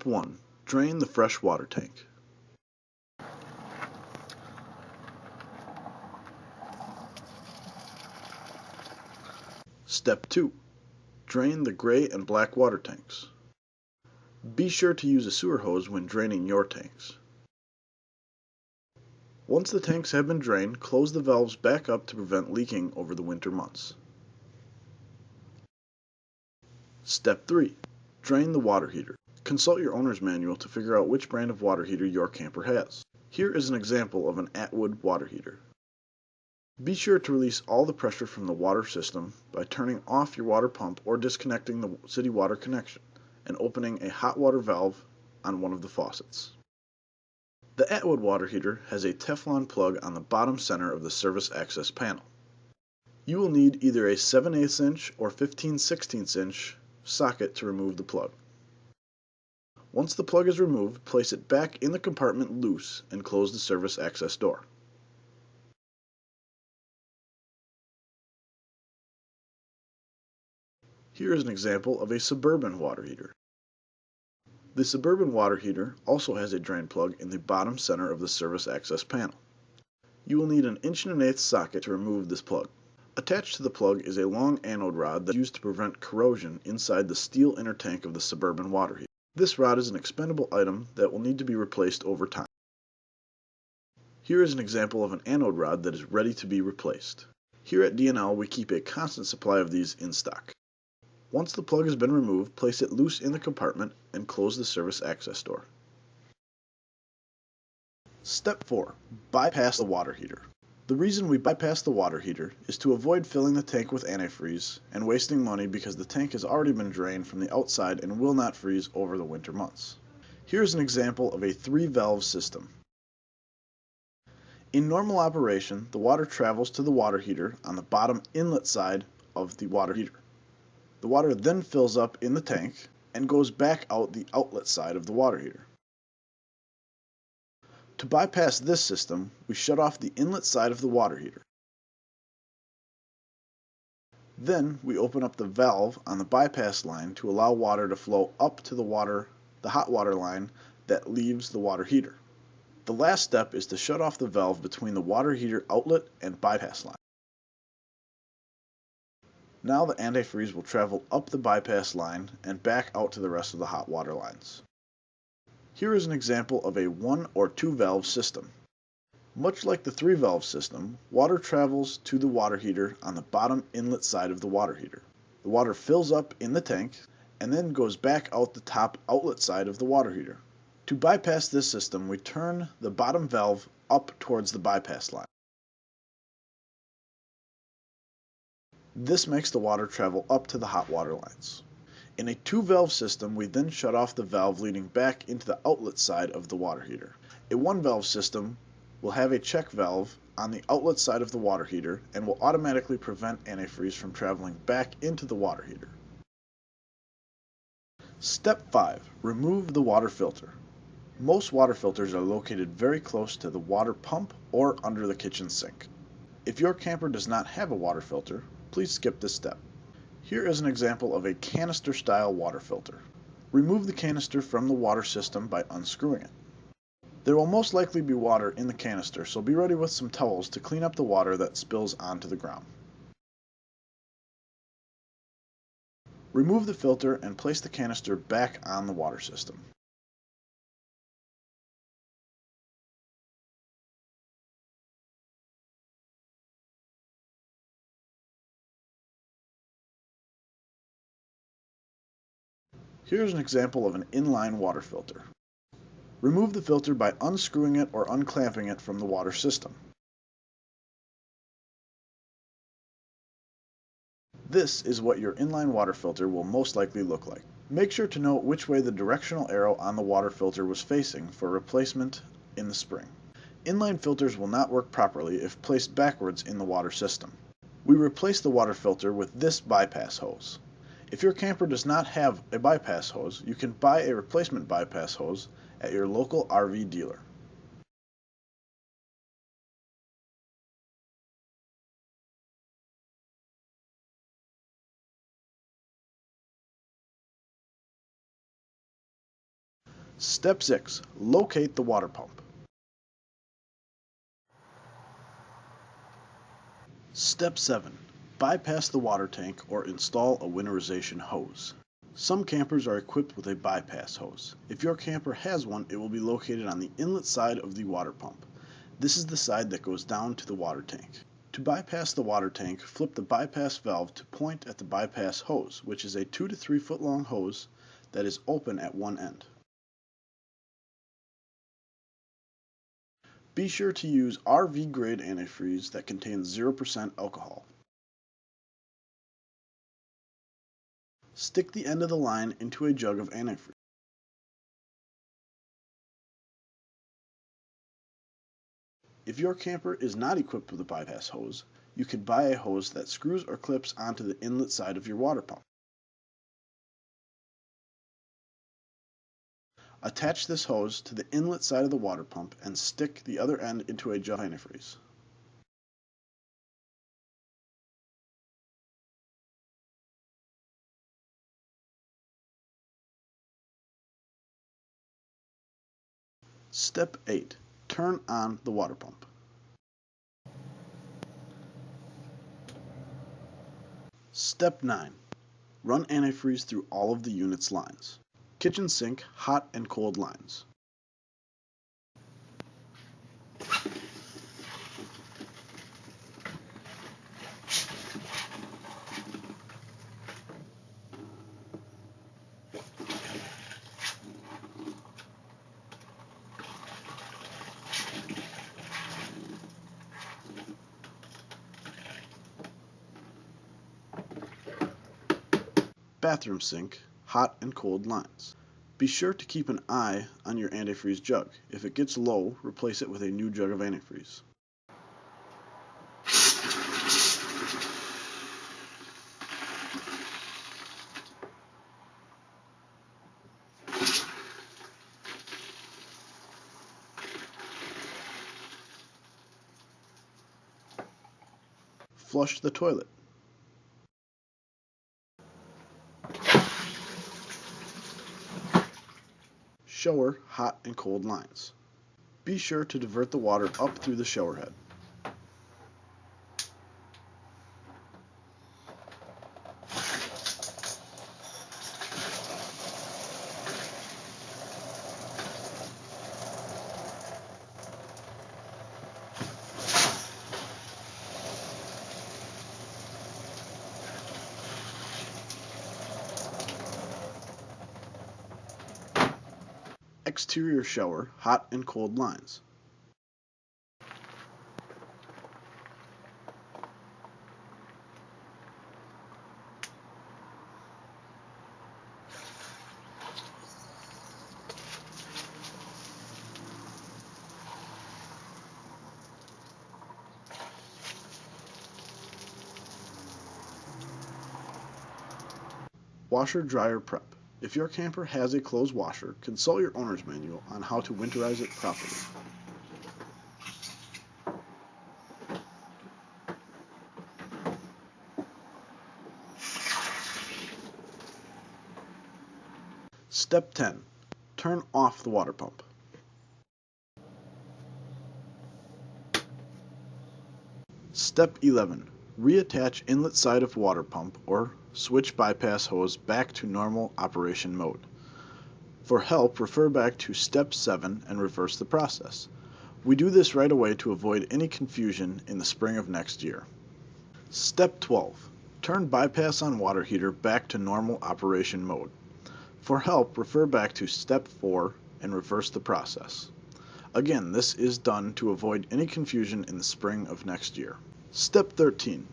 Step 1. Drain the fresh water tank. Step 2. Drain the gray and black water tanks. Be sure to use a sewer hose when draining your tanks. Once the tanks have been drained, close the valves back up to prevent leaking over the winter months. Step 3. Drain the water heater. Consult your owner's manual to figure out which brand of water heater your camper has. Here is an example of an Atwood water heater. Be sure to release all the pressure from the water system by turning off your water pump or disconnecting the city water connection and opening a hot water valve on one of the faucets. The Atwood water heater has a Teflon plug on the bottom center of the service access panel. You will need either a 7/8 inch or 15/16 inch socket to remove the plug. Once the plug is removed, place it back in the compartment loose and close the service access door. Here is an example of a Suburban water heater. The Suburban water heater also has a drain plug in the bottom center of the service access panel. You will need an 1/8" socket to remove this plug. Attached to the plug is a long anode rod that is used to prevent corrosion inside the steel inner tank of the Suburban water heater. This rod is an expendable item that will need to be replaced over time. Here is an example of an anode rod that is ready to be replaced. Here at D&L we keep a constant supply of these in stock. Once the plug has been removed, place it loose in the compartment and close the service access door. Step 4. Bypass the water heater. The reason we bypass the water heater is to avoid filling the tank with antifreeze and wasting money because the tank has already been drained from the outside and will not freeze over the winter months. Here is an example of a 3-valve system. In normal operation, the water travels to the water heater on the bottom inlet side of the water heater. The water then fills up in the tank and goes back out the outlet side of the water heater. To bypass this system, we shut off the inlet side of the water heater. Then we open up the valve on the bypass line to allow water to flow up to the hot water line that leaves the water heater. The last step is to shut off the valve between the water heater outlet and bypass line. Now the antifreeze will travel up the bypass line and back out to the rest of the hot water lines. Here is an example of a 1 or 2-valve system. Much like the 3-valve system, water travels to the water heater on the bottom inlet side of the water heater. The water fills up in the tank and then goes back out the top outlet side of the water heater. To bypass this system, we turn the bottom valve up towards the bypass line. This makes the water travel up to the hot water lines. In a 2-valve system, we then shut off the valve leading back into the outlet side of the water heater. A 1-valve system will have a check valve on the outlet side of the water heater and will automatically prevent antifreeze from traveling back into the water heater. Step 5. Remove the water filter. Most water filters are located very close to the water pump or under the kitchen sink. If your camper does not have a water filter, please skip this step. Here is an example of a canister-style water filter. Remove the canister from the water system by unscrewing it. There will most likely be water in the canister, so be ready with some towels to clean up the water that spills onto the ground. Remove the filter and place the canister back on the water system. Here is an example of an inline water filter. Remove the filter by unscrewing it or unclamping it from the water system. This is what your inline water filter will most likely look like. Make sure to note which way the directional arrow on the water filter was facing for replacement in the spring. Inline filters will not work properly if placed backwards in the water system. We replace the water filter with this bypass hose. If your camper does not have a bypass hose, you can buy a replacement bypass hose at your local RV dealer. Step 6. Locate the water pump. Step 7. Bypass the water tank or install a winterization hose. Some campers are equipped with a bypass hose. If your camper has one, it will be located on the inlet side of the water pump. This is the side that goes down to the water tank. To bypass the water tank, flip the bypass valve to point at the bypass hose, which is a 2 to 3 foot long hose that is open at one end. Be sure to use RV grade antifreeze that contains 0% alcohol. Stick the end of the line into a jug of antifreeze. If your camper is not equipped with a bypass hose, you can buy a hose that screws or clips onto the inlet side of your water pump. Attach this hose to the inlet side of the water pump and stick the other end into a jug of antifreeze. Step 8. Turn on the water pump. Step 9. Run antifreeze through all of the unit's lines. Kitchen sink, hot and cold lines. Bathroom sink, hot and cold lines. Be sure to keep an eye on your antifreeze jug. If it gets low, replace it with a new jug of antifreeze. Flush the toilet. Shower, hot and cold lines. Be sure to divert the water up through the shower head. Exterior shower, hot and cold lines. Washer dryer prep. If your camper has a clothes washer, consult your owner's manual on how to winterize it properly. Step 10. Turn off the water pump. Step 11. Reattach inlet side of water pump or switch bypass hose back to normal operation mode. For help, refer back to Step 7 and reverse the process. We do this right away to avoid any confusion in the spring of next year. Step 12. Turn bypass on water heater back to normal operation mode. For help, refer back to Step 4 and reverse the process. Again, this is done to avoid any confusion in the spring of next year. Step 13.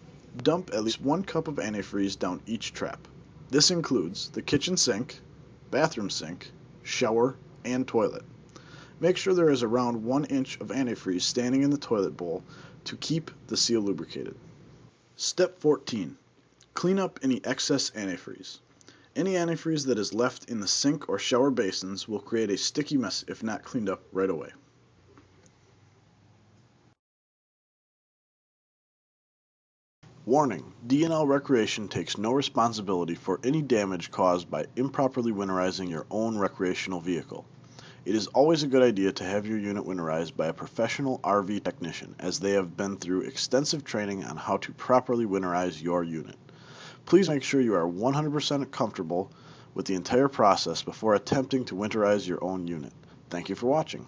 Dump at least 1 cup of antifreeze down each trap. This includes the kitchen sink, bathroom sink, shower, and toilet. Make sure there is around 1 inch of antifreeze standing in the toilet bowl to keep the seal lubricated. Step 14. Clean up any excess antifreeze. Any antifreeze that is left in the sink or shower basins will create a sticky mess if not cleaned up right away. Warning: D&L Recreation takes no responsibility for any damage caused by improperly winterizing your own recreational vehicle. It is always a good idea to have your unit winterized by a professional RV technician, as they have been through extensive training on how to properly winterize your unit. Please make sure you are 100% comfortable with the entire process before attempting to winterize your own unit. Thank you for watching.